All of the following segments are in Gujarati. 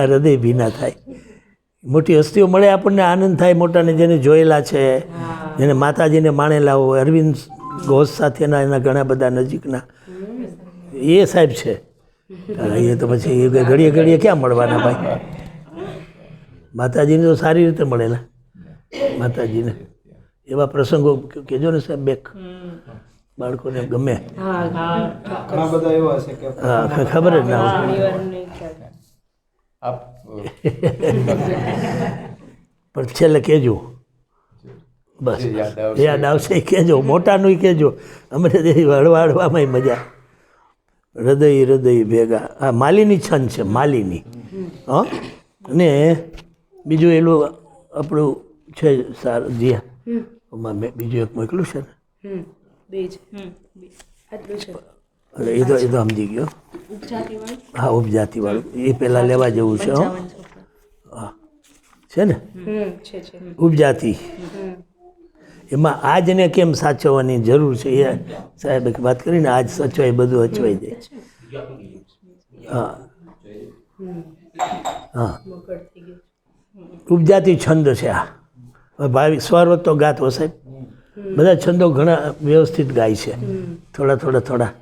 હૃદય ભીના થાય. મોટી હસ્તીઓ મળે આપણને આનંદ થાય, મોટાને જેને જોયેલા છે, જેને માતાજીને માણેલા હોય, અરવિંદ ઘોષ સાથેના એના ઘણા બધા નજીકના એ સાહેબ છે. એ તો પછી ઘડીએ ઘડીએ ક્યાં મળવાના ભાઈ? માતાજીને તો સારી રીતે મળેલા. માતાજીને એવા પ્રસંગો કહેજો ને સાહેબ, બેક બાળકોને ગમે. ઘણા બધા એવા છે કે હા, ખબર જ ના હોય. પણ છેલ્લે કહેજો, બસ યાદ આવશે કહેજો, મોટાનું કહેજો. અમને હળવાડવામાં મજા. હૃદય હૃદય ભેગા. આ માલીની છંદ છે, માલીની. હા, અને બીજું એલું આપણું છે સારું. જી હા, મેં બીજું એક મોકલું છે ને, એ તો સમજી ગયો. હા, ઉપજાતિવાળું એ પહેલાં લેવા જેવું છે. હા, છે ને ઉપજાતિ. એમાં આજને કેમ સાચવવાની જરૂર છે એ સાહેબે વાત કરીને. આજ સચવાય બધું અચવાઈ જાય. હા હા, ઉપજાતિ છંદ છે આ. ભાવિ સ્વર તો ગાતો સાહેબ, બધા છંદો ઘણા વ્યવસ્થિત ગાય છે, થોડા થોડા થોડા.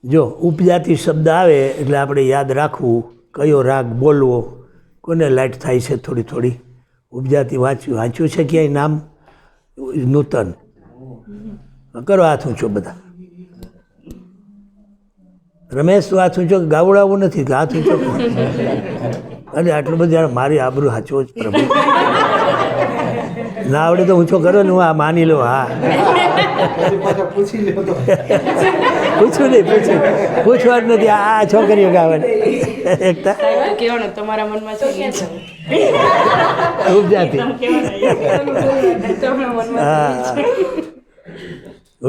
જો ઉપજાતિ શબ્દ આવે એટલે આપણે યાદ રાખવું કયો રાગ બોલવો, કોને લાઈટ થાય છે થોડી થોડી. ઉપજાતિ વાંચ્યું છે ક્યાંય નામ? નૂતન કરો હાથ ઊંચો બધા. રમેશ તો હાથ ઊંચો, ગાવડાવું નથી કે હાથ ઊંચો. અને આટલું બધું મારી આબરૂ હાચવો જ પ્રભુ. ના આવડે તો ઊંચો કરો ને, હું આ માની લો. હા, પૂછવું નહીં, પૂછવાનું નથી. આ છોકરીઓ ગાવાની એકતા તમારા મનમાં ઉપજાતિ. હા,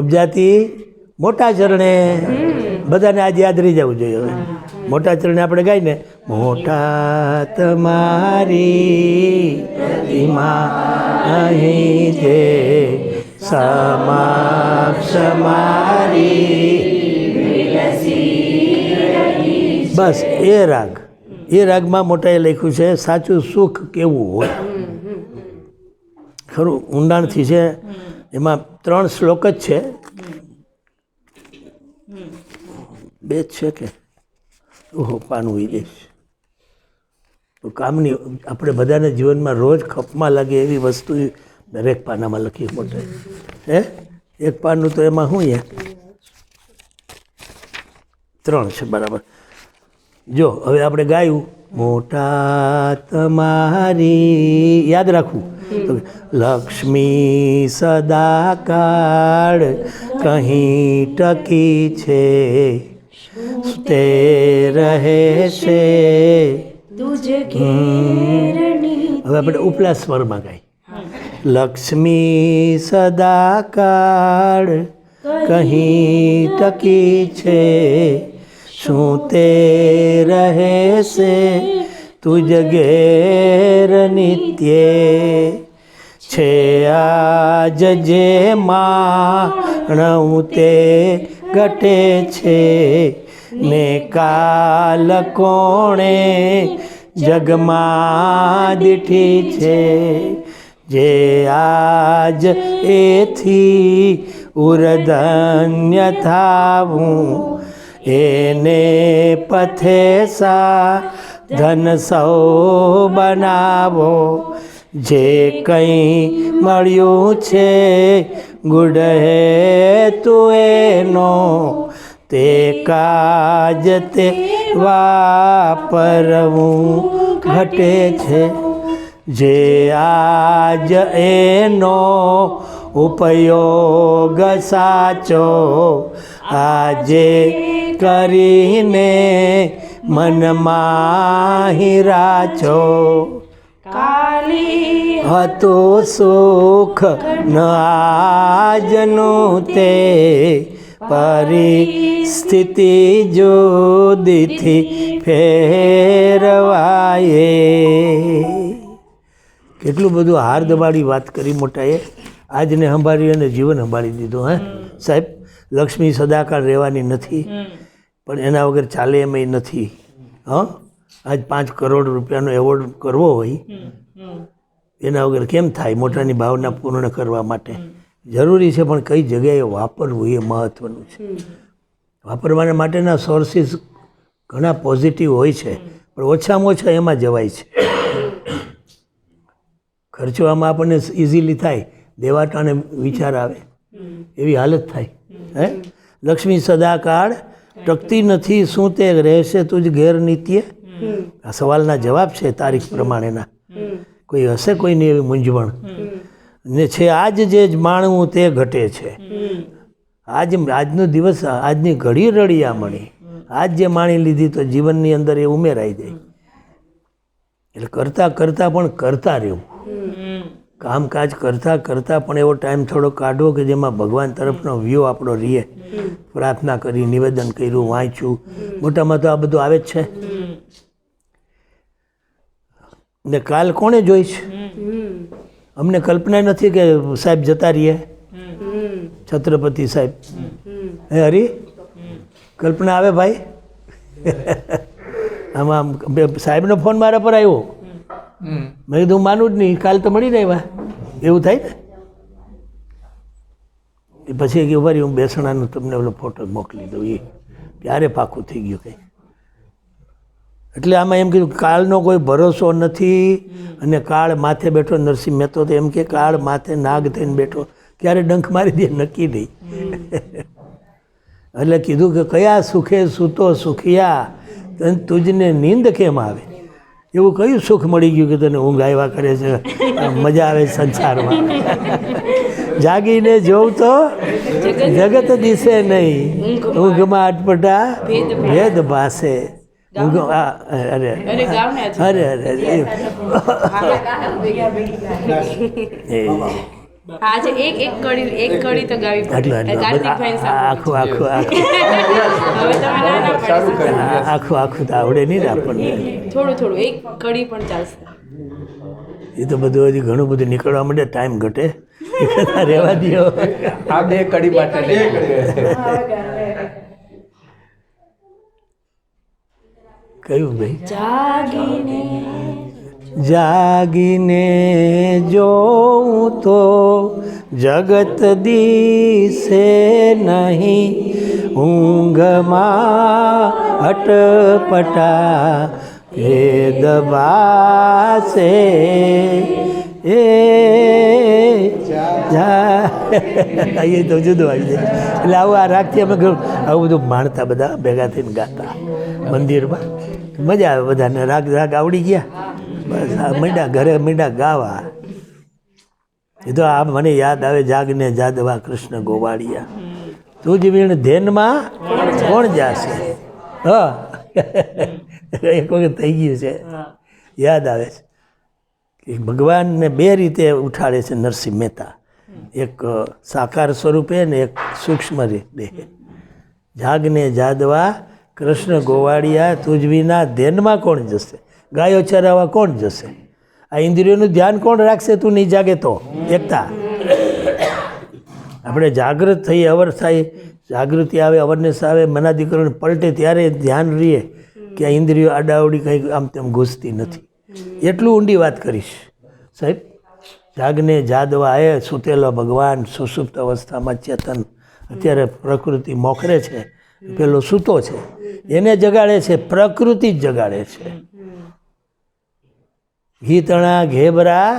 ઉપજાતિ મોટા ચરણે બધાને આજે યાદ રહી જવું જોઈએ. હવે મોટા ચરણે આપણે ગાય ને, મોટા તમારી પ્રતિમા અહીં છે, સમક્ષ મારી. બસ એ રાગ, એ રાગમાં મોટાએ લખ્યું છે સાચું સુખ કેવું હોય. ખરું ઊંડાણથી છે. એમાં 3 શ્લોક જ છે, 2 જ છે કે ઓહો પાનું હોઈ જાય. તો કામની આપણે બધાને જીવનમાં રોજ ખપમાં લાગે એવી વસ્તુ દરેક પાનામાં લખી મોટા. હે એક પાનનું તો એમાં શું યાર 3 છે બરાબર. જો હવે આપણે ગાયું મોટા તમારી, યાદ રાખવું. લક્ષ્મી સદાકાળ કહી ટકી છે, તે રહે છે. હવે આપણે ઉપલા સ્વરમાં ગાય. લક્ષ્મી સદાકાળ કહી ટકી છે, શું તે રહે છે તુજ ઘેર નિત્યે. છે આજ જે માણવું તે ઘટે છે, ને કાલ કોણે જગમાં દીઠી છે. જે આજ એથી ઉર્ધન્ય થાવું, એને પથે સાધન સૌ બનાવો. જે કંઈ મળ્યું છે ગુડ હેતુ એનો, તે કાજ તે વાપરવું ઘટે છે. જે આજ એનો ઉપયોગ સાચો, આજે કરીને મનમાં હિરાચો. હતું સુખ ન આજનું તે, પરિસ્થિતિ જુદીથી ફેરવાય. કેટલું બધું હાર દબાડી વાત કરી મોટાએ. આજને સંભાળી અને જીવન સંભાળી દીધું. હે સાહેબ, લક્ષ્મી સદાકાળ રહેવાની નથી. પણ એના વગર ચાલે એમ નથી. હં આજ 5 કરોડ રૂપિયાનો એવોર્ડ કરવો હોય એના વગર કેમ થાય? મોટાની ભાવના પૂર્ણ કરવા માટે જરૂરી છે, પણ કઈ જગ્યાએ વાપરવું એ મહત્ત્વનું છે. વાપરવાના માટેના સોર્સિસ ઘણા પોઝિટિવ હોય છે, પણ ઓછામાં ઓછા એમાં જવાય છે. ખર્ચવામાં આપણને ઇઝીલી થાય, દેવાટાને વિચાર આવે એવી હાલત થાય. હે લક્ષ્મી સદાકાળ ટકતી નથી, શું તે રહેશે તુજ ઘેર નિત્ય? આ સવાલના જવાબ છે તારીખ પ્રમાણેના. કોઈ હશે કોઈની એવી મૂંઝવણ ને છે? આજ જે જ માણવું તે ઘટે છે. આજનો દિવસ, આજની ઘડી રળિયામણી, આજ જે માણી લીધી તો જીવનની અંદર એ ઉમેરાઈ જાય. એટલે કરતાં કરતાં પણ કરતા રહેવું, કામકાજ કરતાં કરતાં પણ એવો ટાઈમ થોડો કાઢવો કે જેમાં ભગવાન તરફનો વ્યૂ આપણો રહીએ. પ્રાર્થના કરી, નિવેદન કર્યું, વાંચ્યું, મોટામાં તો આ બધું આવે જ છે. ને કાલ કોણે જોઈશ? અમને કલ્પના નથી કે સાહેબ જતા રહીએ, છત્રપતિ સાહેબ. હે હરી, કલ્પના આવે ભાઈ? આમાં સાહેબનો ફોન મારા પર આવ્યો, મેં કીધું માનું જ નહીં, કાલ તો મળી રહ્યા એવું થાય ને. પછી કે ભાઈ હું બેસણાનો તમને ઓલો ફોટો મોકલી દઉં, એ ત્યારે પાકું થઈ ગયું કંઈ. એટલે આમાં એમ કીધું કાળનો કોઈ ભરોસો નથી, અને કાળ માથે બેઠો. નરસિંહ મહેતો તો એમ કે કાળ માથે નાગ થઈને બેઠો, ક્યારે ડંખ મારી દે નક્કી નહીં. એટલે કીધું કે કયા સુખે સૂતો સુખિયા, તને તુજને નીંદ કેમ આવે? એવું કયું સુખ મળી ગયું કે તને ઊંઘ આવ્યા કરે છે, મજા આવે સંસારમાં? જાગીને જોઉં તો જગત દિશે નહીં, ઊંઘમાં અટપટા ભેદ ભાસે. અરે અરે અરે આજે એક કડી તો ગાવી આખું આખું તો આવડે નહીં ને આપણને. થોડું એક કડી પણ ચાલશે. એ તો બધું હજી ઘણું બધું નીકળવા માંડે, ટાઈમ ઘટે, રહેવા દો. આ 2 કડી માટે કયું ભાઈ? જાગીને જોઉં તો જગત દિશે નહીં, ઊંઘમાં અટપટા ભેદ ભાસે. એ એ તો જુદું આવી જાય. એટલે આવું આ રાખથી અમે આવું બધું માણતા, બધા ભેગા થઈને ગાતા મંદિરમાં. મજા આવે બધાને. રાગ આવડી ગયા, બસ આ મીંડા ઘરે મીંડા ગાવા. એ તો આ મને યાદ આવે, જાગને જાદવા કૃષ્ણ ગોવાળિયા, તું જ વીણ ધ્યાનમાં કોણ જાશે? હા, એક વખત થઈ ગયું છે, યાદ આવે છે કે ભગવાનને 2 રીતે ઉઠાડે છે નરસિંહ મહેતા, એક સાકાર સ્વરૂપે ને એક સૂક્ષ્મ રીતે. જાગને જાદવા કૃષ્ણ ગોવાળિયા, તુજ વિના ધ્યાનમાં કોણ જશે? ગાયો ચરાવવા કોણ જશે? આ ઇન્દ્રિયોનું ધ્યાન કોણ રાખશે તું નહીં જાગે તો? એકતા. આપણે જાગૃત થઈએ, અવર થાય, જાગૃતિ આવે, અવરનેસ આવે, મનાધિકરણ પલટે ત્યારે ધ્યાન રહીએ કે આ ઇન્દ્રિયો આડાવડી કંઈક આમ તેમ ઘૂસતી નથી. એટલું ઊંડી વાત કરીશ સાહેબ. જાગને જાદવા એ સૂતેલો ભગવાન સુષુપ્ત અવસ્થામાં ચેતન, અત્યારે પ્રકૃતિ મોખરે છે, પેલો સૂતો છે, એને જગાડે છે, પ્રકૃતિ જ જગાડે છે. ઘીતણા ઘેબરા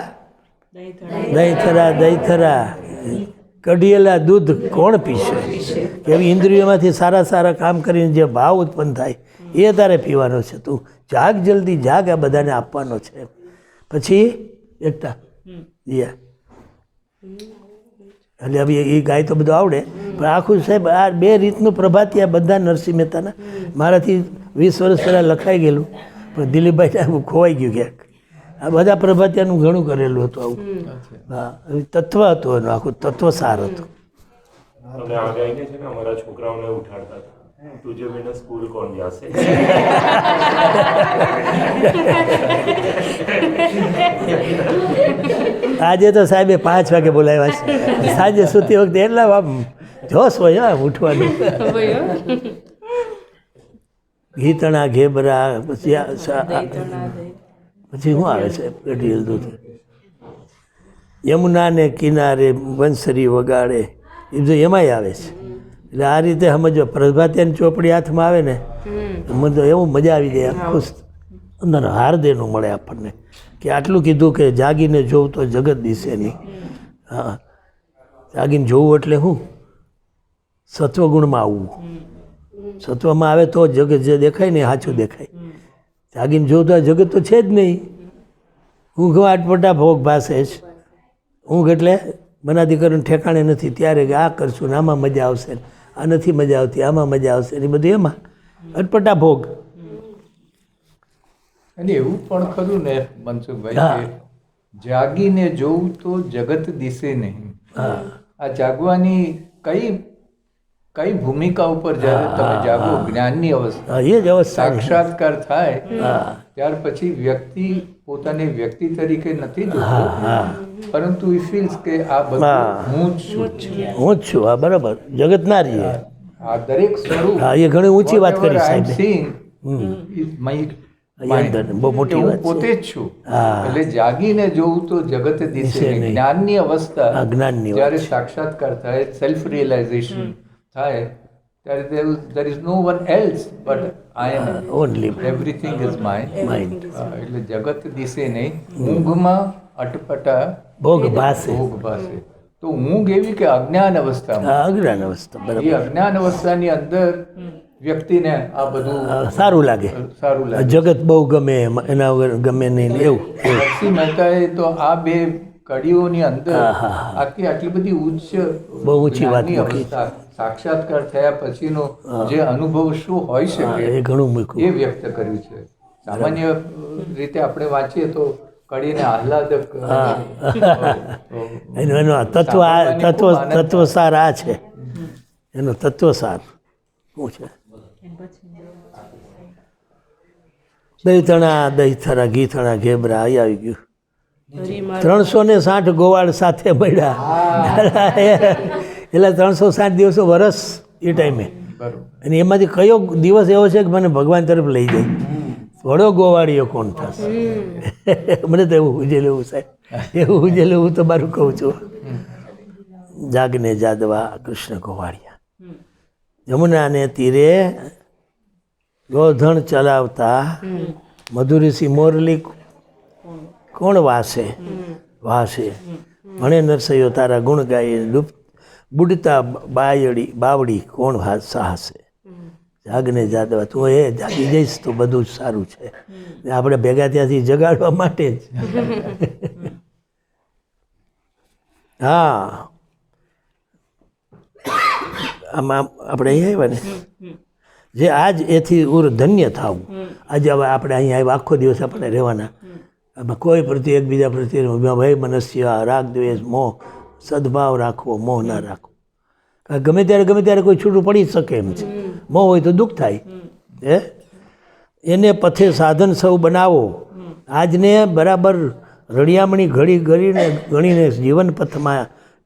દહીંથરા કઢિયેલા દૂધ કોણ પીશે? એવી ઇન્દ્રિયોમાંથી સારા કામ કરીને જે ભાવ ઉત્પન્ન થાય એ તારે પીવાનો છે. તું જાગ, જલ્દી જાગ, આ બધાને આપવાનો છે. પછી એકતા એટલે હવે એ ગાય તો બધું આવડે, પણ આખું સાહેબ આ 2 રીતનું પ્રભાતિયા બધા નરસિંહ મહેતાના. મારાથી 20 વર્ષ પહેલાં લખાઈ ગયેલું, પણ દિલીપભાઈને ખોવાઈ ગયું ક્યાંક. આ બધા પ્રભાતિયાનું ઘણું કરેલું હતું આવું. હા, તત્વ હતું એનું, આખું તત્વસાર હતું. અને આ ગાઈને છે ને અમારા છોકરાઓને ઉઠાડતા હતા, તુજે વિના સ્કૂલ કોણ જાશે? આજે તો સાહેબે 5 વાગે બોલાવ્યા છે, સાંજે સૂતી વખતે એટલા આમ જોશ હોય ઉઠવાનું. ઘીતણા ઘેબરા પછી દહીં તણા દહીં. પછી શું આવે છે પેટી હલતું યમુનાને કિનારે બંસરી વગાડે એ બધું એમાંય આવે છે. એટલે આ રીતે સમજો પ્રભાતિયાની ચોપડી હાથમાં આવે ને મને તો એવું મજા આવી જાય ખુશ અંદર હાર્દેનું મળે આપણને કે આટલું કીધું કે જાગીને જોવું તો જગત દિશે નહીં. હા, જાગીને જોવું એટલે શું? સત્વગુણમાં આવવું. સત્વમાં આવે તો જગત જે દેખાય ને એ સાચું દેખાય. જાગીને જોવું તો આ જગત તો છે જ નહીં. ઊંઘ આટપટા ભોગ ભાસે જ. ઊંઘ એટલે મનાધિકરણ ઠેકાણે નથી ત્યારે કે આ કરશું ને આમાં મજા આવશે, આ નથી મજા આવતી આમાં મજા આવશે ને બધું એમાં અટપટા ભોગ. અને એવું પણ ખરું ને મનસુખભાઈ કે જાગીને જોવું તો જગત દિશે નહીં. આ જાગવાની કઈ ભૂમિકા ઉપર જ્યારે તમે જાગો જ્ઞાનની અવસ્થા એ જ અવસ્થા સાક્ષાત્કાર થાય ત્યાર પછી વ્યક્તિ પોતાને વ્યક્તિ તરીકે નથી જોતો, પરંતુ એ ફીલ્સ કે આ બધું હું જ છું. હું જ છું. હા, બરાબર. જગત ના રહીએ. આ દરેક સ્વરૂપ હા, એ ઘણી ઊંચી વાત કરી સાહેબ. બહુ મોટી વાત છે. પોતે જ છું. એટલે જાગીને જોવું તો જગત દિશે નહીં. જ્ઞાનની અવસ્થા જ્ઞાનની જ્યારે સાક્ષાત્કાર થાય, સેલ્ફ રિયલાઇઝેશન થાય, ત્યારે there is no one else but I am. Only Everything is mine. Mind. એટલે જગત દિશે નહીં. ઊંઘમાં અટપટા ભોગ ભાસે. ભોગ ભાસે. તો ઊંઘ એવી કે અજ્ઞાન અવસ્થામાં, અજ્ઞાન અવસ્થા. એ બરાબર. અજ્ઞાન અવસ્થાની અંદર વ્યક્તિને આ બધું સારું લાગે. સારું લાગે. જગત બહુ ગમે એના વગર ગમે નહીં એવું. નરસિંહ મહેતાએ તો આ બે કડીઓની અંદર આટલી બધી બહુ ઊંચી વાત જ્ઞાનની અવસ્થા, સાક્ષાત્કાર થયા પછીનો જે અનુભવ શું હોઈ શકે એ ઘણું મૂક્યું. એ વ્યક્ત કર્યું છે. સામાન્ય રીતે આપણે વાંચીએ તો કડીને આહલાદક એનો તત્વસાર આ છે. એનો તત્વસાર શું છે? દહીં તણા દહીં થરા ઘી થણા ઘેબરા આવી ગયું. 360 ગોવાળ સાથે મળ્યા. એટલે 360 દિવસો વરસ એ ટાઈમે. અને એમાંથી કયો દિવસ એવો છે કે મને ભગવાન તરફ લઈ જાય? વડો ગોવાળીઓ કોણ થશે? મને તો એવું ઉજેલું એવું સાહેબ, એવું ઉજેલું હું તો મારું કહું છું. જાગને જાદવા કૃષ્ણ ગોવાળિયા યમુનાને તીરે ગોધણ ચલાવતા મધુરીસી મોરલી કોણ વાસે? વાસે ભણે નરસૈયો તારા ગુણ ગાય બુડતા બાવડી કોણ સાહસે? જાગને જાદવા. તું એ જાગી જઈશ તો બધું જ સારું છે. આપણે ભેગા ત્યાંથી જગાડવા માટે જ. હા, આમાં આપણે અહીં આવ્યા ને જે આજ એથી ઉર ધન્ય થવું. આજે હવે આપણે અહીંયા આવ્યા આખો દિવસ આપણે રહેવાના. આમાં કોઈ પ્રત્યે એકબીજા પ્રત્યે ભય મનસ્ય રાગ દ્વેષ મોહ સદભાવ રાખવો, મોહ ના રાખવો. ગમે ત્યારે કોઈ છૂટું પડી શકે એમ છે. મોહ હોય તો દુઃખ થાય. એને પથે સાધન સૌ બનાવો. આજને બરાબર રળિયામણી ગણીને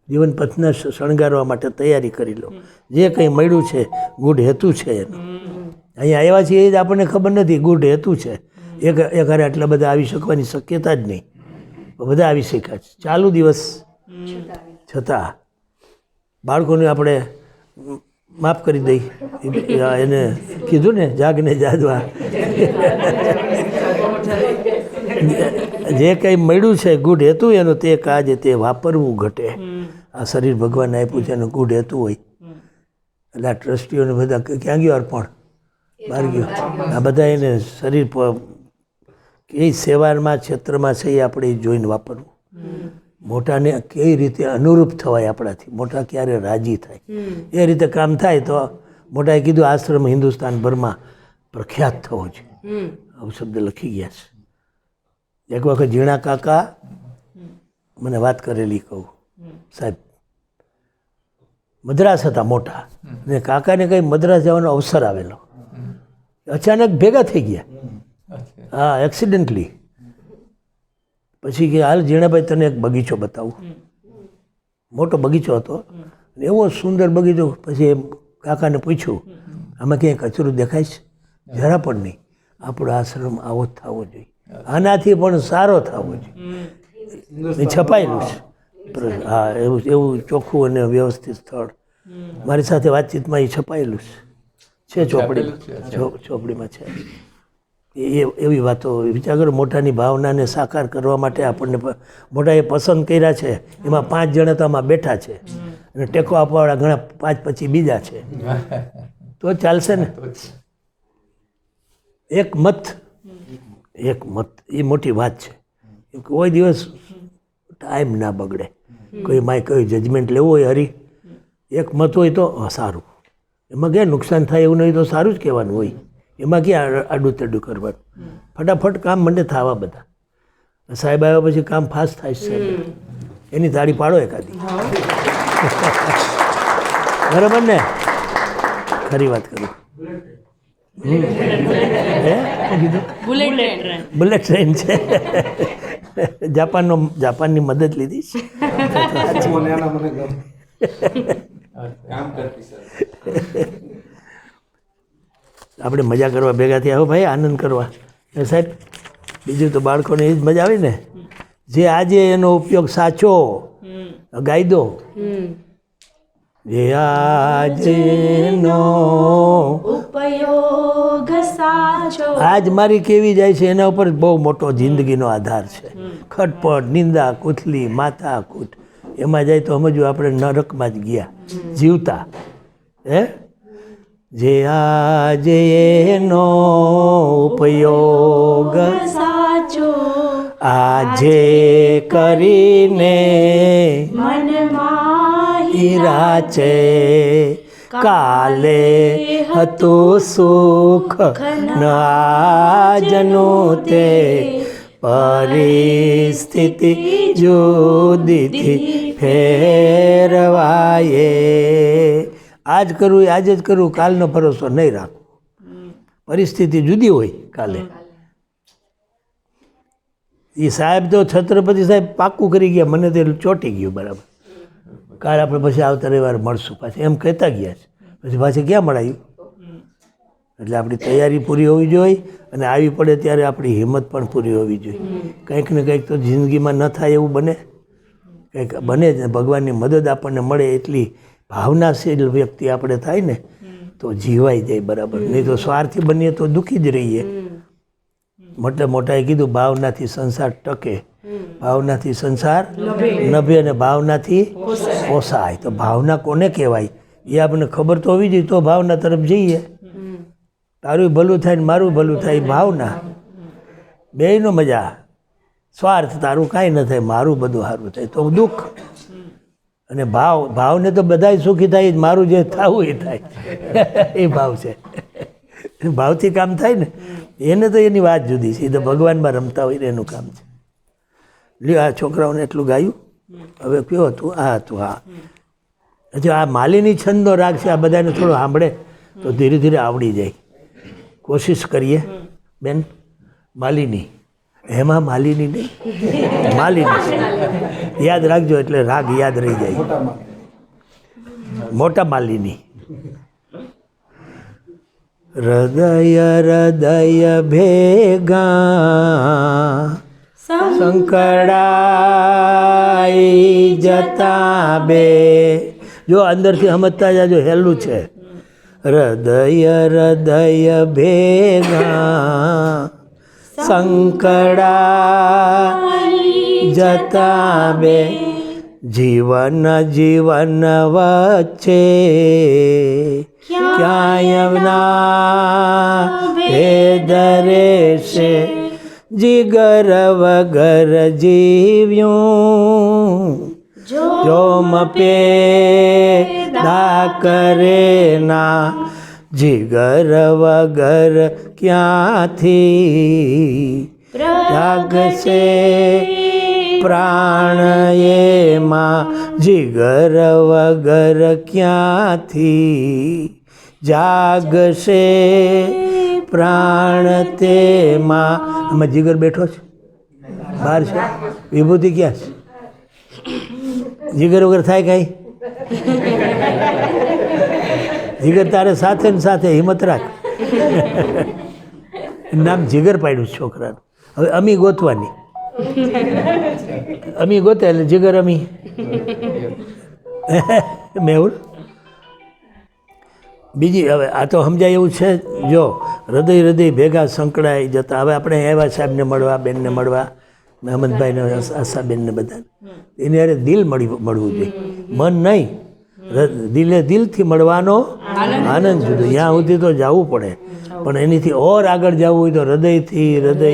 જીવનપથને શણગારવા માટે તૈયારી કરી લો. જે કંઈ મળ્યું છે ગુડ હેતુ છે એનું. અહીંયા આવ્યા છીએ એ જ આપણને ખબર નથી ગુડ હેતુ છે. એક હારે આટલા બધા આવી શકવાની શક્યતા જ નહીં. બધા આવી શક્યા છે ચાલુ દિવસ છતાં. બાળકોને આપણે માફ કરી દઈ. એને કીધું ને જાગને જાદવા. જે કંઈ મળ્યું છે ગુડ હેતુ એનો તે કાજ તે વાપરવું ઘટે. આ શરીર ભગવાન આપ્યું છે એનું ગુડ હેતુ હોય. એટલે આ ટ્રસ્ટીઓને બધા ક્યાં ગયો અર્પણ? બહાર ગયો. આ બધા એને શરીર કઈ સેવામાં ક્ષેત્રમાં છે એ આપણે જોઈને વાપરવું. મોટાને કઈ રીતે અનુરૂપ થવાય આપણાથી, મોટા ક્યારે રાજી થાય એ રીતે કામ થાય તો. મોટાએ કીધું આશ્રમ હિન્દુસ્તાનભરમાં પ્રખ્યાત થવો જોઈએ. આવું શબ્દ લખી ગયા છે. એક વખત ઝીણા કાકા મને વાત કરેલી કહું સાહેબ. મદ્રાસ હતા મોટા ને કાકાને કંઈ મદ્રાસ જવાનો અવસર આવેલો. અચાનક ભેગા થઈ ગયા. હા, એક્સિડન્ટલી. પછી કે હાલ ઝીણાભાઈ તને એક બગીચો બતાવું. મોટો બગીચો હતો, એવો સુંદર બગીચો. પછી કાકાને પૂછ્યું આમાં ક્યાંય કચરું દેખાય છે? જરા પણ નહીં. આપણો આશ્રમ આવો જ થવો જોઈએ, આનાથી પણ સારો થવો જોઈએ. એ છપાયેલું છે. હા, એવું ચોખ્ખું અને વ્યવસ્થિત સ્થળ મારી સાથે વાતચીતમાં એ છપાયેલું છે ચોપડીમાં છે. એવી વાતો વિચાર કરો. મોટાની ભાવનાને સાકાર કરવા માટે આપણને મોટાએ પસંદ કર્યા છે, એમાં 5 જણા તો આમાં બેઠા છે અને ટેકો આપવાવાળા ઘણા 5 પછી બીજા છે, તો ચાલશે ને. એક મત એ મોટી વાત છે. કોઈ દિવસ ટાઈમ ના બગડે. કોઈ માય કયું જજમેન્ટ લેવું હોય હરી, એક મત હોય તો સારું. એમાં ક્યાં નુકસાન થાય એવું નહીં તો સારું જ કહેવાનું હોય. એમાં ક્યાં આડું તેડું કરવાનું. ફટાફટ કામ મંડે થવા બધા. સાહેબ આવ્યા પછી કામ ફાસ્ટ થાય છે. એની તાળી પાડો એકાદી. બરાબર ને? ખરી વાત કરું. બુલેટ ટ્રેન છે. જાપાનની મદદ લીધી છે. આપણે મજા કરવા ભેગા થયા. હો ભાઈ, આનંદ કરવા. સાહેબ, બીજું તો બાળકોને એ જ મજા આવે ને, જે આજે એનો ઉપયોગ સાચો ગાઈ દો. જે આજનો ઉપયોગ સાચો. આજ મારી કેવી જાય છે એના ઉપર બહુ મોટો જિંદગીનો આધાર છે. ખટપટ, નિંદા, કુથલી, માથા કૂટ, એમાં જાય તો સમજવું આપણે નરકમાં જ ગયા જીવતા. જે આજે એનો ઉપયોગ સાચો આજે કરીને મનમાં હીરા છે, કાલે હતું સુખ ન આજનું તે પરિસ્થિતિ જુદીથી ફેરવાય. આજ કરવું એ આજે જ કરવું, કાલનો ભરોસો નહીં રાખવો. પરિસ્થિતિ જુદી હોય કાલે. એ સાહેબ તો છત્રપતિ સાહેબ પાક્કું કરી ગયા, મને તે ચોંટી ગયું. બરાબર, કાલે આપણે પછી આવતા રવિવારે મળશું પાછું એમ કહેતા ગયા છે. પછી પાછી ક્યાં મળાયું? એટલે આપણી તૈયારી પૂરી હોવી જોઈએ અને આવી પડે ત્યારે આપણી હિંમત પણ પૂરી હોવી જોઈએ. કંઈક ને કંઈક તો જિંદગીમાં ન થાય એવું બને, કંઈક બને જ. ભગવાનની મદદ આપણને મળે એટલી ભાવનાશીલ વ્યક્તિ આપણે થાય ને તો જીવાઈ જાય. બરાબર, નહીં તો સ્વાર્થી બનીએ તો દુઃખી જ રહીએ. મોટાએ કીધું ભાવનાથી સંસાર ટકે, ભાવનાથી સંસાર નભે અને ભાવનાથી પોસાય. તો ભાવના કોને કહેવાય એ આપણને ખબર તો હોવી જોઈએ, તો ભાવના તરફ જઈએ. તારું ભલું થાય ને મારું ભલું થાય, ભાવના બેયનો મજા. સ્વાર્થ, તારું કાંઈ ન થાય મારું બધું સારું થાય તો દુઃખ. અને ભાવને તો બધાય સુખી થાય, મારું જે થવું એ થાય. એ ભાવ છે. ભાવથી કામ થાય ને એને તો એની વાત જુદી છે. એ તો ભગવાનમાં રમતા હોય ને એનું કામ છે. લ્યો, આ છોકરાઓને એટલું ગાયું. હવે કયો હતું? આ હતું. હા, હજુ આ માલિની છંદનો રાગ છે. આ બધાને થોડો સાંભળે તો ધીરે ધીરે આવડી જાય. કોશિશ કરીએ બેન. માલિની, એમાં માલિની નહીં, માલિની યાદ રાખજો, એટલે રાગ યાદ રહી જાય. મોટા માલિની. હૃદય ભેગા સંકળાઈ જતા બે. જો અંદરથી સમજતા જાજો, હેલું છે. હૃદય ભેગા સંકળાઈ જતા બે. જીવન વચ્ચે ક્યાંય ના ભેદ રહેશે. જીગર વગર જીવ્યું જોમ પેદા કરે ના. જીગર વગર ક્યાંથી જાગશે પ્રાણ એમાં. જીગર વગર ક્યાંથી જાગશે પ્રાણ તેમાં. આમાં જીગર બેઠો છે, બહાર છે. વિભૂતિ ક્યાં છે? જીગર વગર થાય કાંઈ? જીગર તારે સાથે ને સાથે હિંમત રાખ. નામ જીગર પાડ્યું છોકરાનું. હવે અમી ગોતવાની, અમી ગોતે એટલે જીગર અમી. મેહુલ બીજી, હવે આ તો સમજાય એવું છે. જો હૃદય હૃદય ભેગા સંકળાઈ જતા. હવે આપણે એવા સાહેબને મળવા, બેનને મળવા, મહેમદભાઈને, આશાબેનને બધા, એની હારે દિલ મળવું જોઈએ, મન નહીં. દિલે દિલથી મળવાનો આનંદ જુદો. ત્યાં સુધી તો જવું પડે, પણ એનીથી ઓર આગળ જવું હોય તો હૃદયથી હૃદય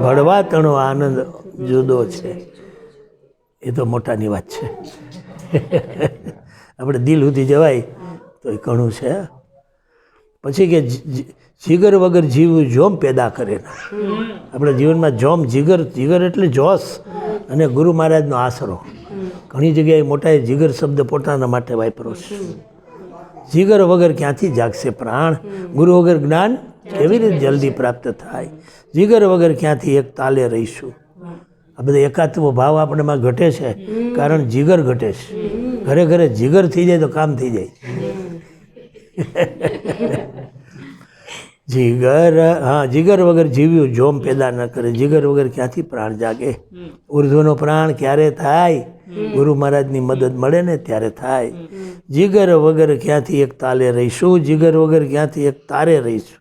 ભળવા તણો આનંદ જુદો છે. એ તો મોટાની વાત છે. આપણે દિલ સુધી જવાય તો એ ઘણું છે. પછી કે જીગર વગર જીવવું જોમ પેદા કરે ના. આપણા જીવનમાં જોમ, જીગર, જીગર એટલે જોશ અને ગુરુ મહારાજનો આશરો. ઘણી જગ્યાએ મોટાએ જીગર શબ્દ પોતાના માટે વાપરો છે. જીગર વગર ક્યાંથી જાગશે પ્રાણ, ગુરુ વગર જ્ઞાન કેવી રીતે જલ્દી પ્રાપ્ત થાય, જીગર વગર ક્યાંથી એક તાલે રહીશું. આ બધા એકાત્વ ભાવ આપણેમાં ઘટે છે કારણ જીગર ઘટે છે. ઘરે ઘરે જીગર થઈ જાય તો કામ થઈ જાય. જીગર, હા, જીગર વગર જીવ્યું જોમ પેદા ન કરે. જીગર વગર ક્યાંથી પ્રાણ જાગે. ઉર્ધ્વનો પ્રાણ ક્યારે થાય? ગુરુ મહારાજની મદદ મળે ને ત્યારે થાય. જીગર વગર ક્યાંથી એક તાલે રહીશું, જીગર વગર ક્યાંથી એક તારે રહીશું.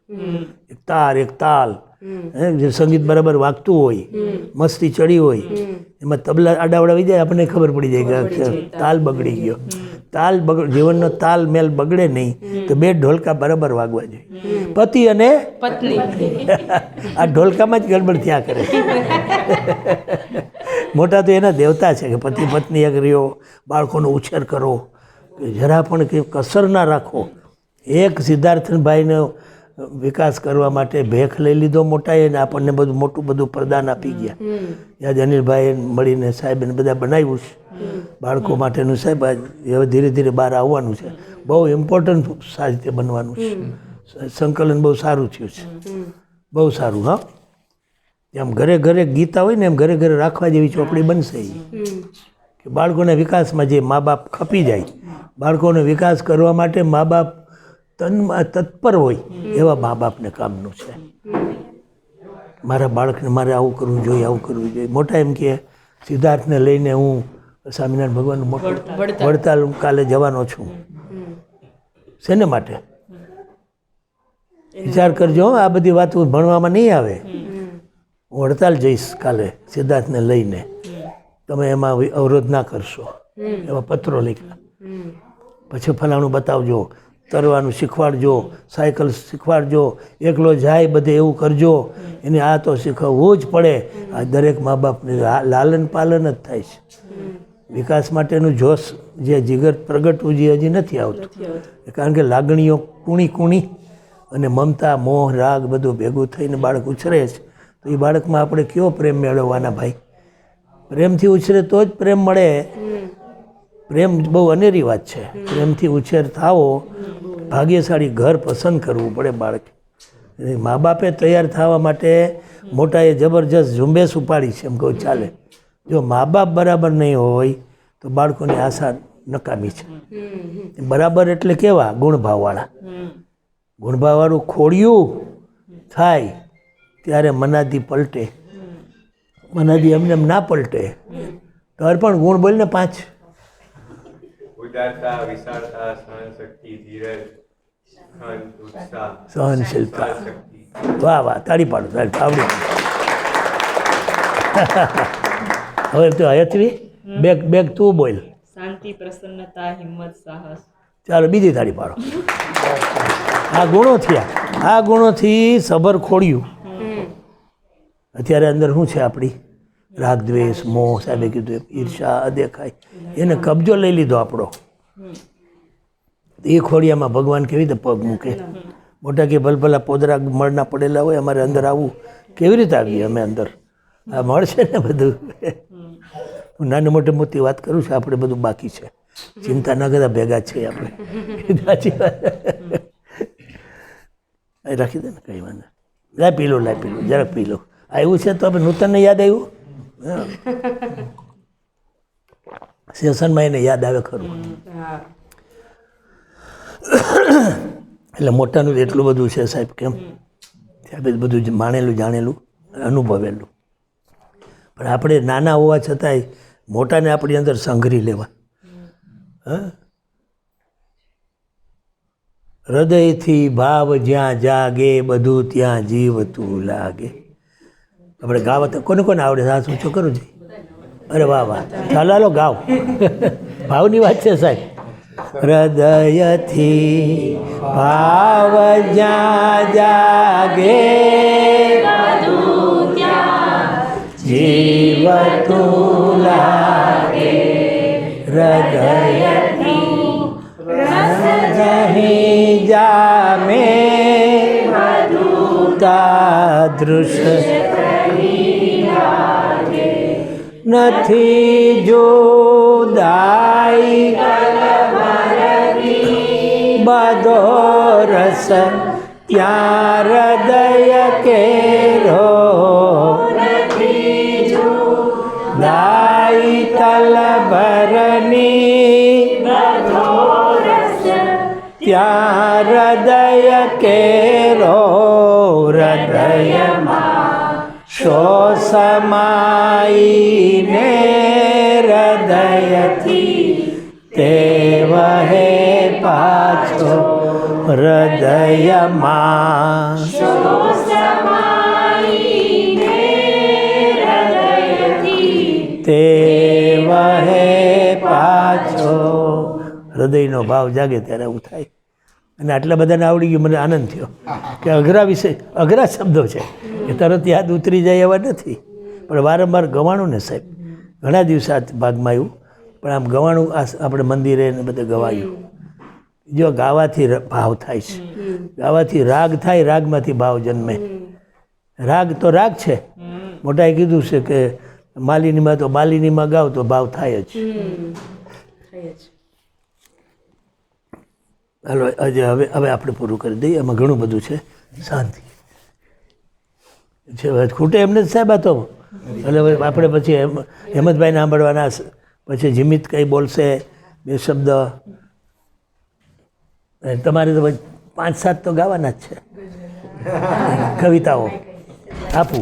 એક તાર, એક તાલ, જે સંગીત બરાબર વાગતું હોય, મસ્તી ચડી હોય, એમાં તબલા આડાવડા આવી જાય, આપણને ખબર પડી જાય કે તાલ બગડી ગયો. તાલ જીવનનો તાલ મેલ બગડે નહીં તો બે ઢોલકા બરાબર વાગવા જોઈએ. પતિ અને પત્ની, આ ઢોલકામાં જ ગડબડ થયા કરે. મોટા તો એના દેવતા છે કે પતિ પત્ની એક રહ્યો, બાળકોનો ઉછેર કરો, જરા પણ કસર ના રાખો. એક સિદ્ધાર્થભાઈનો વિકાસ કરવા માટે ભેખ લઈ લીધો મોટાએ, ને આપણને બધું મોટું બધું પ્રદાન આપી ગયા. યાદ અનિલભાઈએ મળીને સાહેબને બધા બનાવ્યું છે બાળકો માટેનું. સાહેબ હવે ધીરે ધીરે બહાર આવવાનું છે. બહુ ઇમ્પોર્ટન્ટ સાહિત્ય બનવાનું છે. સંકલન બહુ સારું થયું છે, બહુ સારું. હા, એમ ઘરે ઘરે ગીતા હોય ને એમ ઘરે ઘરે રાખવા જેવી ચોપડી બનશે. કે બાળકોના વિકાસમાં જે મા બાપ ખપી જાય, બાળકોનો વિકાસ કરવા માટે મા બાપ તત્પર હોય એવા મા બાપને કામનું છે. મારા બાળકને મારે આવું કરવું જોઈએ, આવું કરવું જોઈએ. મોટા એમ કે સિદ્ધાર્થને લઈને હું સ્વામિનારાયણ ભગવાનનું મોટું વડતાલ કાલે જવાનો છું. શેને માટે? વિચાર કરજો, આ બધી વાતો ભણવામાં નહીં આવે. હું વડતાલ જઈશ કાલે સિદ્ધાર્થને લઈને, તમે એમાં અવરોધ ના કરશો. એવા પત્રો લખ્યા. પછી ફલાણું બતાવજો, તરવાનું શીખવાડજો, સાયકલ શીખવાડજો, એકલો જાય બધે એવું કરજો. એને આ તો શીખવવું જ પડે. આ દરેક મા બાપને લાલન પાલન જ થાય છે. વિકાસ માટેનું જોશ જે જીગર પ્રગટવું જે હજી નથી આવતું, કારણ કે લાગણીઓ કૂણી કૂણી અને મમતા, મોહ, રાગ બધું ભેગું થઈને બાળક ઉછરે છે. તો એ બાળકમાં આપણે કયો પ્રેમ મેળવવાના ભાઈ? પ્રેમથી ઉછરે તો જ પ્રેમ મળે. પ્રેમ બહુ અનેરી વાત છે. પ્રેમથી ઉછેર થાવો, ભાગ્યશાળી ઘર પસંદ કરવું પડે બાળક. મા બાપે તૈયાર થવા માટે મોટાએ જબરજસ્ત ઝુંબેશ ઉપાડી છે એમ કહું ચાલે. જો મા બાપ બરાબર નહીં હોય તો બાળકોની આશા નકામી છે. બરાબર એટલે કેવા? ગુણભાવવાળા. ગુણભાવવાળું ખોડિયું થાય ત્યારે મનાદી પલટે. મનાદી એમને એમ ના પલટે. તાર પણ ગુણ બોલ ને 5. ઉદારતા, વિશાળતા, સહનશક્તિ, ધીરજ, ઉત્સાહ, સહનશીલતા. વાહ વાહ, તાળી પાડો, તાળી આવડી. હવે તો હયત્રી બેગ તું બોલ. શાંતિ, પ્રસન્નતા, હિંમત, સાહસ. ચાલો બીજી તાળી પાડો. આ ગુણો થયા. આ ગુણોથી સબર ખોડ્યું. અત્યારે અંદર શું છે આપણી? રાગ, દ્વેષ, મોહ, સાહેબે કીધું ઈર્ષા, અદેખાય, એને કબજો લઈ લીધો આપણો. એ ખોડિયામાં ભગવાન કેવી રીતે પગ મૂકે? મોટા કે ભલભલા પોદરા મળના પડેલા હોય, અમારે અંદર આવવું કેવી રીતે આવીએ અમે અંદર? આ મળશે ને બધું. હું નાની મોટી મોટી વાત કરું છું, આપણે બધું બાકી છે. ચિંતા ના કરતા ભેગા છે આપણે. સાચી વાત. રાખી દે ને, કંઈ વાંધો. લાય પી લો, જરાક પી લો. આવ્યું છે તો આપણે નૂતનને યાદ આવ્યું. સેશનમાં એને યાદ આવે ખરું. એટલે મોટાનું એટલું બધું છે સાહેબ, કેમ ત્યાં બધું જ માણેલું જાણેલું અનુભવેલું. પણ આપણે નાના હોવા છતાંય મોટાને આપણી અંદર સંઘરી લેવા. હા, હૃદયથી ભાવ જ્યાં જાગે બધું ત્યાં જીવતું લાગે. આપણે ગાવા તો કોને કોને આવડે? હા, શું કરું છું? અરે વાહ વાહ, ચાલો હાલો ગાવ. ભાવની વાત છે સાહેબ. હૃદયથી ભાવ જ્યાં જાગે જીવતું લાગે. હૃદયથી નહીં જામે તાદૃશ નથી જોદાઈ બધો રસ ત્યાં હૃદય કેરો દાઈ તલભરની ત્યાં હૃદય કેરો. હૃદયમાં શો સમાઈને હૃદયથી તે વહે પાછો હૃદયમાં. તે વહે પાછો. હૃદયનો ભાવ જાગે ત્યારે એવું થાય. અને આટલા બધાને આવડી ગયું, મને આનંદ થયો કે અઘરા વિષય, અઘરા શબ્દો છે એ તરત યાદ ઉતરી જાય એવા નથી, પણ વારંવાર ગવાણું ને સાહેબ. ઘણા દિવસ આ ભાગમાં આવ્યું, પણ આમ ગવાણું આપણે મંદિરે ને બધે ગવાયું. જો ગાવાથી ભાવ થાય છે, ગાવાથી રાગ થાય, રાગમાંથી ભાવ જન્મે. રાગ તો રાગ છે, મોટાએ કીધું છે કે માલિનીમાં તો માલિનીમાં ગાવ તો ભાવ થાય જ. હાલો હવે આપણે પૂરું કરી દઈએ. એમાં ઘણું બધું છે. શાંતિ છે, ખૂટે એમને જ સાહેબ. આ તો એટલે હવે આપણે પછી હેમંતભાઈને સાંભળવાના, પછી જીમિત કંઈ બોલશે 2 શબ્દ. તમારે તો 5-7 તો ગાવાના જ છે કવિતાઓ. આપું